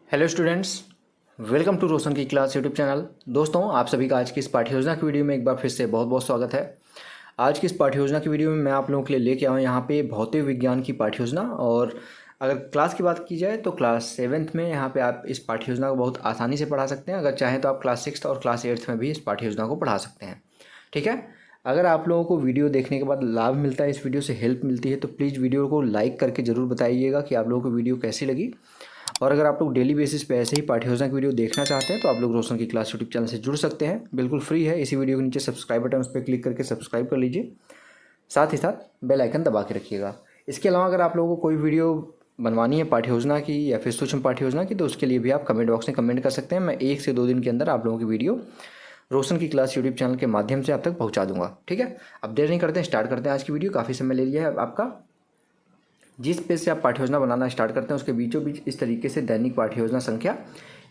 Hello students, welcome to रोशन की class YouTube channel. दोस्तों, आप सभी का आज की इस पाठ्य योजना की वीडियो में एक बार फिर से बहुत बहुत स्वागत है। आज की इस पाठ्य योजना की वीडियो में मैं आप लोगों के लिए लेके आया हूँ यहाँ पे भौतिक विज्ञान की पाठ्य योजना। और अगर क्लास की बात की जाए तो क्लास 7th में यहाँ पे आप इस पाठ्य योजना को बहुत आसानी से पढ़ा सकते हैं। अगर चाहें तो आप क्लास 6th और क्लास 8th में भी इस पाठ्य योजना को पढ़ा सकते हैं। ठीक है। अगर आप लोगों को वीडियो देखने के बाद लाभ मिलता है, इस वीडियो से हेल्प मिलती है, तो प्लीज़ वीडियो को लाइक करके ज़रूर बताइएगा कि आप लोगों को वीडियो कैसी लगी। और अगर आप लोग डेली बेसिस पे ऐसे ही पाठ्य योजना की वीडियो देखना चाहते हैं तो आप लोग रोशन की क्लास यूट्यूब चैनल से जुड़ सकते हैं। बिल्कुल फ्री है। इसी वीडियो के नीचे सब्सक्राइब बटन, उस पर क्लिक करके सब्सक्राइब कर लीजिए। साथ ही साथ बेल आइकन दबा के रखिएगा। इसके अलावा अगर आप लोगों को कोई वीडियो बनवानी है पाठ्य योजना की या फिर सूक्ष्म पाठ्य योजना की, तो उसके लिए भी आप कमेंट बॉक्स में कमेंट कर सकते हैं। मैं 1 से 2 दिन के अंदर आप लोगों की वीडियो रोशन की क्लास यूट्यूब चैनल के माध्यम से आप तक पहुँचा दूंगा। ठीक है। अब देर नहीं करते हैं, स्टार्ट करते हैं आज की वीडियो। काफ़ी समय ले लिया है आपका। जिस पेज से आप पाठ्य योजना बनाना स्टार्ट करते हैं उसके बीचों बीच इस तरीके से दैनिक पाठ्य योजना संख्या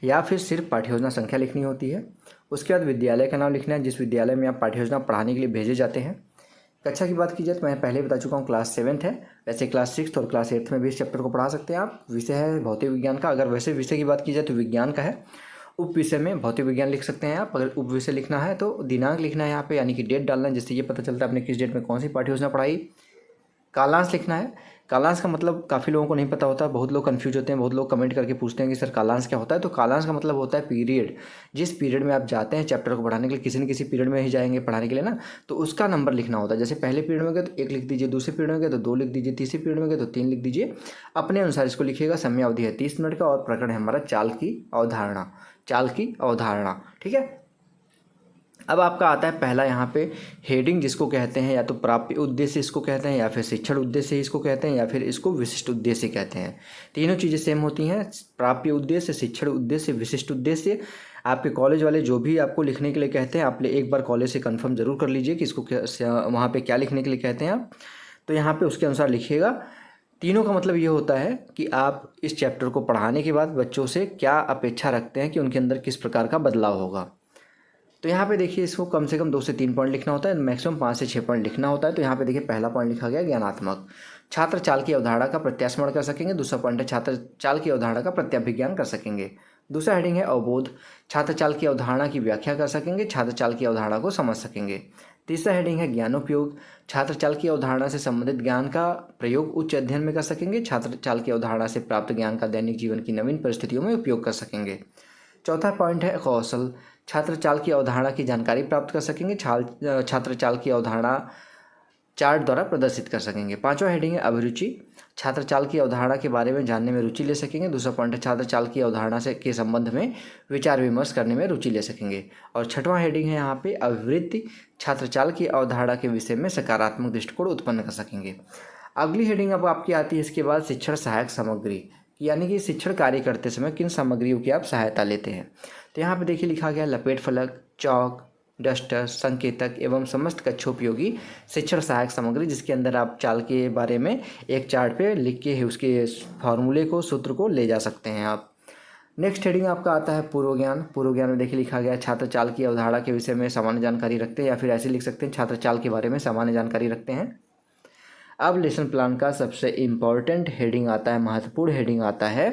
या फिर सिर्फ पाठ्य योजना संख्या लिखनी होती है। उसके बाद विद्यालय का नाम लिखना है जिस विद्यालय में आप पाठ्य योजना पढ़ाने के लिए भेजे जाते हैं। कक्षा की बात की जाए तो मैं पहले बता चुका हूँ क्लास 7th है। वैसे क्लास 6th और क्लास 8th में भी इस चैप्टर को पढ़ा सकते हैं आप। विषय है भौतिक विज्ञान का। अगर वैसे विषय की बात की जाए तो विज्ञान का है। उप विषय में भौतिक विज्ञान लिख सकते हैं आप। अगर उप विषय लिखना है तो दिनांक लिखना है यहाँ पे, यानी कि डेट डालना है, जिससे ये पता चलता है आपने किस डेट में कौन सी पाठ्य योजना पढ़ाई। कालांश लिखना है। कालांश का मतलब काफ़ी लोगों को नहीं पता होता, बहुत लोग कंफ्यूज होते हैं। बहुत लोग कमेंट करके पूछते हैं कि सर कालांश क्या होता है। तो कालांश का मतलब होता है पीरियड। जिस पीरियड में आप जाते हैं चैप्टर को पढ़ाने के लिए, किसी न किसी पीरियड में ही जाएंगे पढ़ाने के लिए ना, तो उसका नंबर लिखना होता है। जैसे पहले पीरियड में गए तो 1 लिख दीजिए, दूसरे पीरियड में गए तो 2 लिख दीजिए, तीसरे पीरियड में गए तो 3 लिख दीजिए। अपने अनुसार इसको लिखिएगा। समय अवधि है 30 मिनट का और प्रकरण है हमारा चाल की अवधारणा। चाल की अवधारणा। ठीक है। अब आपका आता है पहला यहाँ पे हेडिंग, जिसको कहते हैं या तो प्राप्य उद्देश्य इसको कहते हैं, या फिर शिक्षण उद्देश्य इसको कहते हैं, या फिर इसको विशिष्ट उद्देश्य कहते हैं। तीनों चीज़ें सेम होती हैं। प्राप्य उद्देश्य, शिक्षण उद्देश्य, विशिष्ट उद्देश्य। आपके कॉलेज वाले जो भी आपको लिखने के लिए कहते हैं, आप एक बार कॉलेज से कंफर्म जरूर कर लीजिए कि इसको वहाँ पे क्या लिखने के लिए कहते हैं आप। तो यहाँ पे उसके अनुसार लिखिएगा। तीनों का मतलब ये होता है कि आप इस चैप्टर को पढ़ाने के बाद बच्चों से क्या अपेक्षा रखते हैं कि उनके अंदर किस प्रकार का बदलाव होगा। तो यहाँ पे देखिए, इसको कम से कम 2 से 3 पॉइंट लिखना होता है, मैक्सिमम 5 से 6 पॉइंट लिखना होता है। तो यहाँ पे देखिए पहला पॉइंट लिखा गया ज्ञानात्मक। छात्र चाल की अवधारणा का प्रत्यास्मरण कर सकेंगे। दूसरा पॉइंट है छात्र चाल की अवधारणा का प्रत्याभिज्ञान कर सकेंगे। दूसरा हेडिंग है अवबोध। छात्र चाल की अवधारणा की व्याख्या कर सकेंगे, छात्र चाल की अवधारणा को समझ सकेंगे। तीसरा हेडिंग है ज्ञानोपयोग। छात्र चाल की अवधारणा से संबंधित ज्ञान का प्रयोग उच्च अध्ययन में कर सकेंगे, छात्र चाल की अवधारणा से प्राप्त ज्ञान का दैनिक जीवन की नवीन परिस्थितियों में उपयोग कर सकेंगे। चौथा पॉइंट है कौशल। छात्र चाल की अवधारणा की जानकारी प्राप्त कर सकेंगे, छात्र चाल की अवधारणा चार्ट द्वारा प्रदर्शित कर सकेंगे। पांचवा हेडिंग है अभिरुचि। छात्र चाल की अवधारणा के बारे में जानने में रुचि ले सकेंगे। दूसरा पॉइंट है छात्र चाल की अवधारणा से के संबंध में विचार विमर्श करने में रुचि ले सकेंगे। और छठवां हेडिंग है यहाँ पे अभिवृत्ति। छात्र चाल की अवधारणा के विषय में सकारात्मक दृष्टिकोण उत्पन्न कर सकेंगे। अगली हेडिंग अब आपकी आती है इसके बाद शिक्षण सहायक सामग्री, यानी कि शिक्षण कार्य करते समय किन सामग्रियों की आप सहायता लेते हैं। तो यहाँ पे देखिए लिखा गया लपेट फलक, चौक, डस्टर, संकेतक एवं समस्त कक्षोपयोगी शिक्षण सहायक सामग्री, जिसके अंदर आप चाल के बारे में एक चार्ट पे लिख के उसके फॉर्मूले को, सूत्र को ले जा सकते हैं आप। नेक्स्ट हेडिंग आपका आता है पूर्व ज्ञान। पूर्व ज्ञान में देखिए लिखा गया छात्र चाल की अवधारणा के विषय में सामान्य जानकारी रखते हैं, या फिर ऐसे लिख सकते हैं छात्र चाल के बारे में सामान्य जानकारी रखते हैं। अब लेसन प्लान का सबसे इम्पॉर्टेंट हेडिंग आता है, महत्वपूर्ण हेडिंग आता है,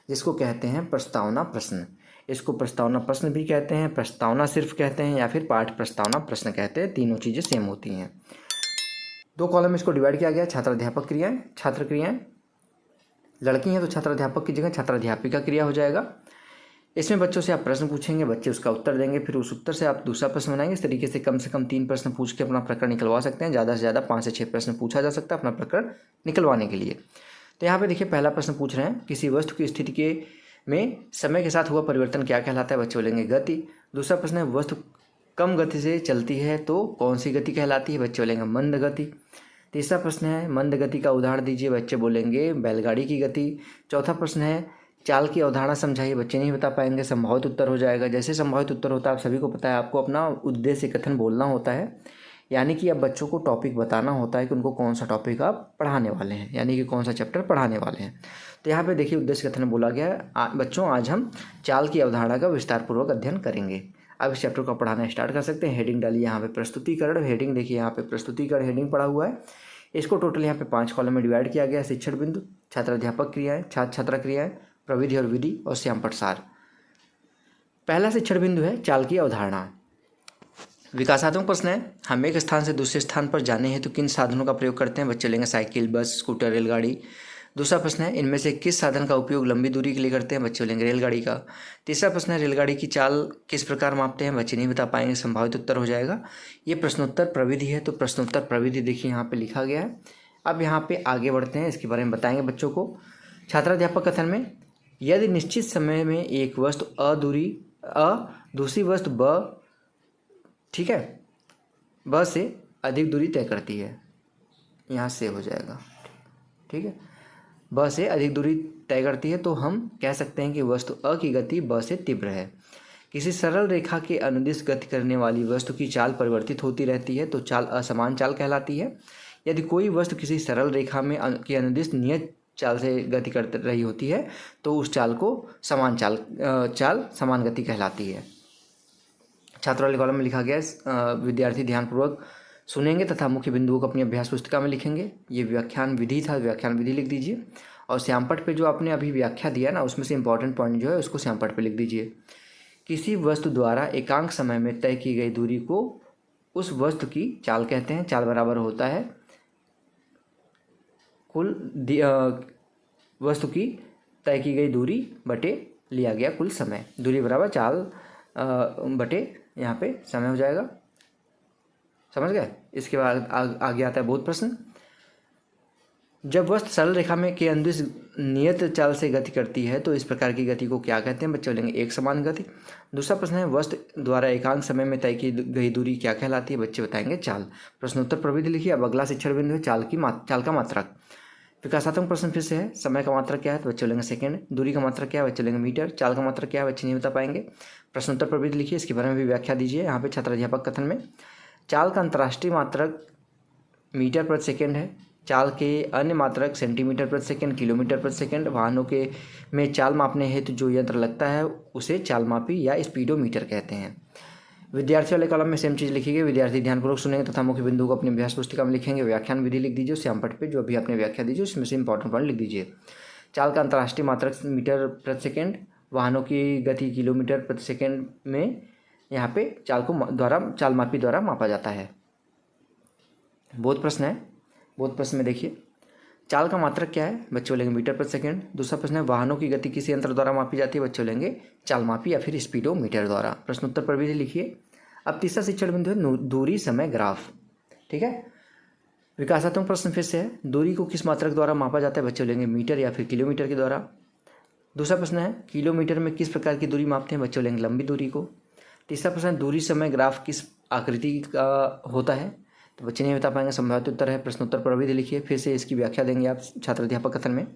जिसको कहते हैं प्रस्तावना प्रश्न। इसको प्रस्तावना प्रश्न भी कहते हैं, प्रस्तावना सिर्फ कहते हैं, या फिर पाठ प्रस्तावना प्रश्न कहते हैं। तीनों चीज़ें सेम होती हैं। 2 कॉलम इसको डिवाइड किया गया। छात्राध्यापक क्रियाएं, छात्र क्रियाएं। लड़की हैं तो छात्राध्यापक की जगह छात्राध्यापिका क्रिया हो जाएगा। इसमें बच्चों से आप प्रश्न पूछेंगे, बच्चे उसका उत्तर देंगे, फिर उस उत्तर से आप दूसरा प्रश्न बनाएंगे। इस तरीके से कम 3 प्रश्न पूछ के अपना प्रकरण निकलवा सकते हैं। ज़्यादा से ज़्यादा 5 से 6 प्रश्न पूछा जा सकता है अपना प्रकरण निकलवाने के लिए। तो यहाँ पे देखिए पहला प्रश्न पूछ रहे हैं, किसी वस्तु की स्थिति के में समय के साथ हुआ परिवर्तन क्या कहलाता है। बच्चे बोलेंगे गति। दूसरा प्रश्न है वस्तु कम गति से चलती है तो कौन सी गति कहलाती है। बच्चे बोलेंगे मंद गति। तीसरा प्रश्न है मंद गति का उदाहरण दीजिए। बच्चे बोलेंगे बैलगाड़ी की गति। चौथा प्रश्न है चाल की अवधारणा समझाइए। बच्चे नहीं बता पाएंगे, संभावित उत्तर हो जाएगा। जैसे संभावित उत्तर होता है आप सभी को पता है, आपको अपना उद्देश्य कथन बोलना होता है, यानी कि अब बच्चों को टॉपिक बताना होता है कि उनको कौन सा टॉपिक आप पढ़ाने वाले हैं, यानी कि कौन सा चैप्टर पढ़ाने वाले हैं। तो यहाँ पे देखिए उद्देश्य कथन बोला गया है, बच्चों आज हम चाल की अवधारणा का विस्तारपूर्वक अध्ययन करेंगे। अब इस चैप्टर को पढ़ाना स्टार्ट कर सकते हैं। हेडिंग डालिए यहाँ पे प्रस्तुतिकरण। हेडिंग देखिए यहाँ पे प्रस्तुतिकरण हेडिंग पड़ा हुआ है। इसको टोटल यहाँ पे 5 कॉलम में डिवाइड किया गया है। शिक्षण बिंदु, छात्राध्यापक क्रियाएं, छात्र छात्रा क्रियाएं, प्रविधि और विधि और श्यामपट्ट सार। पहला शिक्षण बिंदु है चाल की अवधारणा। विकासात्मक प्रश्न है, हम एक स्थान से दूसरे स्थान पर जाने हेतु किन साधनों का प्रयोग करते हैं? बच्चे लेंगे साइकिल, बस, स्कूटर, रेलगाड़ी। दूसरा प्रश्न है, इनमें से किस साधन का उपयोग लंबी दूरी के लिए करते हैं? बच्चे लेंगे रेलगाड़ी का। तीसरा प्रश्न है, रेलगाड़ी की चाल किस प्रकार मापते हैं? बच्चे नहीं बता पाएंगे, संभावित उत्तर हो जाएगा ये प्रश्नोत्तर प्रविधि है। तो प्रश्नोत्तर प्रविधि देखिए यहाँ पे लिखा गया है। अब यहाँ पे आगे बढ़ते हैं, इसके बारे में बताएंगे बच्चों को। छात्राध्यापक कथन में, यदि निश्चित समय में एक वस्तु दूसरी वस्तु ब, ठीक है, ब से अधिक दूरी तय करती है, यहाँ से हो जाएगा, ठीक है, ब से अधिक दूरी तय करती है तो हम कह सकते हैं कि वस्तु अ की गति ब से तीव्र है। किसी सरल रेखा के अनुदिश गति करने वाली वस्तु की चाल परिवर्तित होती रहती है तो चाल असमान चाल कहलाती है। यदि कोई वस्तु किसी सरल रेखा में की अनुदिश नियत चाल से गति कर रही होती है तो उस चाल को समान गति कहलाती है। छात्र वाले कॉलम में लिखा गया है, विद्यार्थी ध्यानपूर्वक सुनेंगे तथा मुख्य बिंदुओं को अपनी अभ्यास पुस्तिका में लिखेंगे। ये व्याख्यान विधि था, व्याख्यान विधि लिख दीजिए और श्यामपट्ट पे जो आपने अभी व्याख्या दिया ना उसमें से इंपॉर्टेंट पॉइंट जो है उसको श्यामपट्ट पे लिख दीजिए। किसी वस्तु द्वारा एकांक समय में तय की गई दूरी को उस वस्तु की चाल कहते हैं। चाल बराबर होता है कुल वस्तु की तय की गई दूरी बटे लिया गया कुल समय। दूरी बराबर चाल बटे यहाँ पे समय हो जाएगा, समझ गए। इसके बाद आगे आता है बहुत प्रश्न। जब वस्तु सरल रेखा में के अनुदिश नियत चाल से गति करती है तो इस प्रकार की गति को क्या कहते हैं? बच्चे बोलेंगे एक समान गति। दूसरा प्रश्न है, वस्तु द्वारा एकांक समय में तय की गई दूरी क्या कहलाती है? बच्चे बताएंगे चाल। प्रश्नोत्तर प्रविधि लिखिए। अब अगला शिक्षण बिंदु है चाल का मात्रक। विकासात्मक प्रश्न फिर से है, समय का मात्रक क्या है? तो बच्चे बोलेंगे सेकंड। दूरी का मात्रक क्या है? बच्चे बोलेंगे मीटर। चाल का मात्रक क्या है? बच्चे नहीं बता पाएंगे। प्रश्नोत्तर प्रविधि लिखिए, इसके बारे में भी व्याख्या दीजिए। यहाँ पे छात्राध्यापक कथन में, चाल का अंतर्राष्ट्रीय मात्रक मीटर प्रति सेकेंड है। चाल के अन्य मात्रक सेंटीमीटर प्रति सेकेंड, किलोमीटर प्रति सेकेंड। वाहनों के में चाल मापने हेतु जो यंत्र लगता है उसे चालमापी या स्पीडोमीटर कहते हैं। विद्यार्थी वाले कॉलम में सेम चीज़ लिखी गई। विद्यार्थी ध्यानपूर्वक सुनेंगे तथा मुख्य बिंदु को अपनी अभ्यास पुस्तिका में लिखेंगे। व्याख्यान विधि लिख दीजिए श्यामपट्ट पे, जो अभी आपने व्याख्या दीजिए उसमें से इंपॉर्टेंट पॉइंट लिख दीजिए। चाल का अंतर्राष्ट्रीय मात्रक मीटर प्रति सेकेंड, वाहनों की गति किलोमीटर प्रति सेकेंड में यहाँ पे चालमापी द्वारा मापा जाता है। बहुत प्रश्न है, बहुत प्रश्न में देखिए, चाल का मात्रक क्या है? बच्चे बोलेंगे मीटर प्रति सेकेंड। दूसरा प्रश्न है, वाहनों की गति किस यंत्र द्वारा मापी जाती है? बच्चे बोलेंगे चालमापी या फिर स्पीडोमीटर द्वारा। प्रश्नोत्तर प्रविधि लिखिए। अब तीसरा शिक्षण बिंदु है दूरी समय ग्राफ, ठीक है। विकासात्मक प्रश्न फिर से है, दूरी को किस मात्रक द्वारा मापा जाता है? बच्चे बोलेंगे मीटर या फिर किलोमीटर के द्वारा। दूसरा प्रश्न है, किलोमीटर में किस प्रकार की दूरी मापते हैं? बच्चे बोलेंगे लंबी दूरी को। तीसरा प्रश्न है, दूरी समय ग्राफ किस आकृति का होता है? तो बच्चे नहीं बता पाएंगे, संभावित उत्तर है। प्रश्नोत्तर प्रविधि लिखिए, फिर से इसकी व्याख्या देंगे आप छात्राध्यापक कथन में।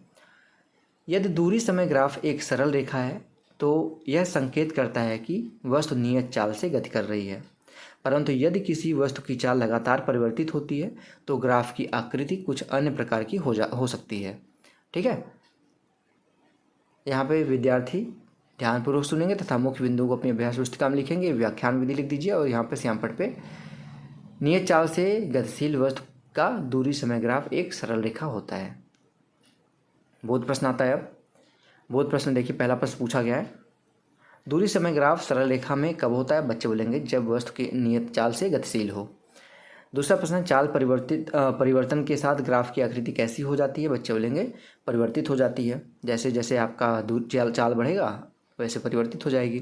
यदि दूरी समय ग्राफ एक सरल रेखा है तो यह संकेत करता है कि वस्तु नियत चाल से गति कर रही है, परंतु यदि किसी वस्तु की चाल लगातार परिवर्तित होती है तो ग्राफ की आकृति कुछ अन्य प्रकार की हो सकती है, ठीक है। यहाँ पे विद्यार्थी ध्यानपूर्वक सुनेंगे तथा मुख्य बिंदु को अपनी अभ्यास पुस्तिका में लिखेंगे। व्याख्यान विधि लिख दीजिए और यहाँ पे श्यामपट्ट पे, नियत चाल से गतिशील वस्तु का दूरी समय ग्राफ एक सरल रेखा होता है। बहुत प्रश्न आता है। अब बहुत प्रश्न देखिए, पहला प्रश्न पूछा गया है, दूरी समय ग्राफ सरल रेखा में कब होता है? बच्चे बोलेंगे जब वस्तु की नियत चाल से गतिशील हो। दूसरा प्रश्न है, चाल परिवर्तन के साथ ग्राफ की आकृति कैसी हो जाती है? बच्चे बोलेंगे परिवर्तित हो जाती है, जैसे जैसे आपका चाल बढ़ेगा वैसे परिवर्तित हो जाएगी।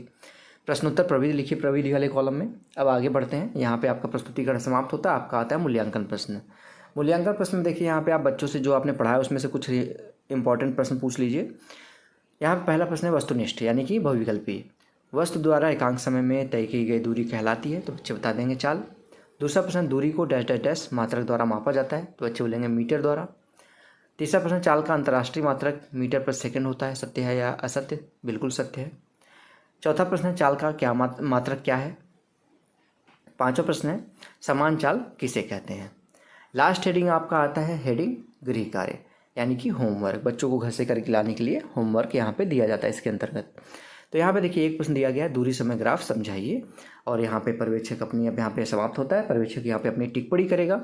प्रश्नोत्तर प्रविधि लिखिए प्रविधि वाले कॉलम में। अब आगे बढ़ते हैं, यहाँ पे आपका प्रस्तुतिकरण समाप्त होता है। आपका आता है मूल्यांकन प्रश्न। मूल्यांकन प्रश्न में देखिए, यहाँ पे आप बच्चों से जो आपने पढ़ा है उसमें से कुछ इंपॉर्टेंट प्रश्न पूछ लीजिए। यहाँ पे पहला प्रश्न है वस्तुनिष्ठ यानी कि बहुविकल्पी। वस्तु द्वारा एकांक समय में तय की गई दूरी कहलाती है, तो बच्चे बता देंगे चाल। दूसरा प्रश्न, दूरी को डैश डैश डैश मात्रक द्वारा मापा जाता है, तो बच्चे बोलेंगे मीटर द्वारा। तीसरा प्रश्न, चाल का अंतर्राष्ट्रीय मात्रक मीटर प्रति सेकंड होता है, सत्य है या असत्य? बिल्कुल सत्य है। चौथा प्रश्न है, चाल का क्या मात्रक क्या है? पांचवा प्रश्न है, समान चाल किसे कहते हैं? लास्ट हेडिंग आपका आता है हेडिंग गृह कार्य यानी कि होमवर्क। बच्चों को घर से करके लाने के लिए होमवर्क यहाँ पे दिया जाता है इसके अंतर्गत। तो यहाँ पे देखिए एक प्रश्न दिया गया है, दूरी समय ग्राफ समझाइए, और यहाँ पे पर्यवेक्षक अपनी अब यहाँ पे समाप्त होता है। पर्यवेक्षक यहाँ पे अपनी टिप्पणी करेगा,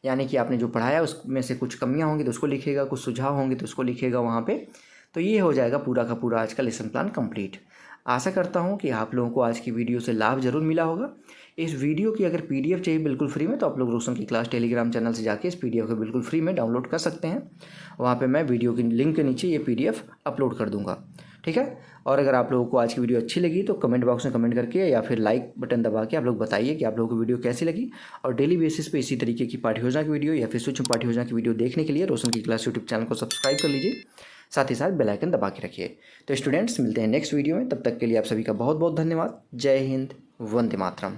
यानी कि आपने जो पढ़ाया उसमें से कुछ कमियाँ होंगी तो उसको लिखेगा, कुछ सुझाव होंगे तो उसको लिखेगा वहाँ पे। तो ये हो जाएगा पूरा का पूरा आज का लेसन प्लान कंप्लीट। आशा करता हूँ कि आप लोगों को आज की वीडियो से लाभ जरूर मिला होगा। इस वीडियो की अगर पीडीएफ चाहिए बिल्कुल फ्री में, तो आप लोग रोशन की क्लास टेलीग्राम चैनल से जाके इस पीडीएफ को बिल्कुल फ्री में डाउनलोड कर सकते हैं। वहाँ पे मैं वीडियो की लिंक के नीचे ये पीडीएफ अपलोड कर दूँगा, ठीक है। और अगर आप लोगों को आज की वीडियो अच्छी लगी तो कमेंट बॉक्स में कमेंट करके या फिर लाइक बटन दबा के आप लोग बताइए कि आप लोगों को वीडियो कैसी लगी। और डेली बेसिस पे इसी तरीके की पाठ्य योजना की वीडियो या फिर सूक्ष्म पाठ्य योजना की वीडियो देखने के लिए रोशन की क्लास यूट्यूब चैनल को सब्सक्राइब कर लीजिए, साथ ही साथ बेल आइकन दबा के रखिए। तो स्टूडेंट्स, मिलते हैं नेक्स्ट वीडियो में, तब तक के लिए आप सभी का बहुत बहुत धन्यवाद। जय हिंद, वंदे मातरम।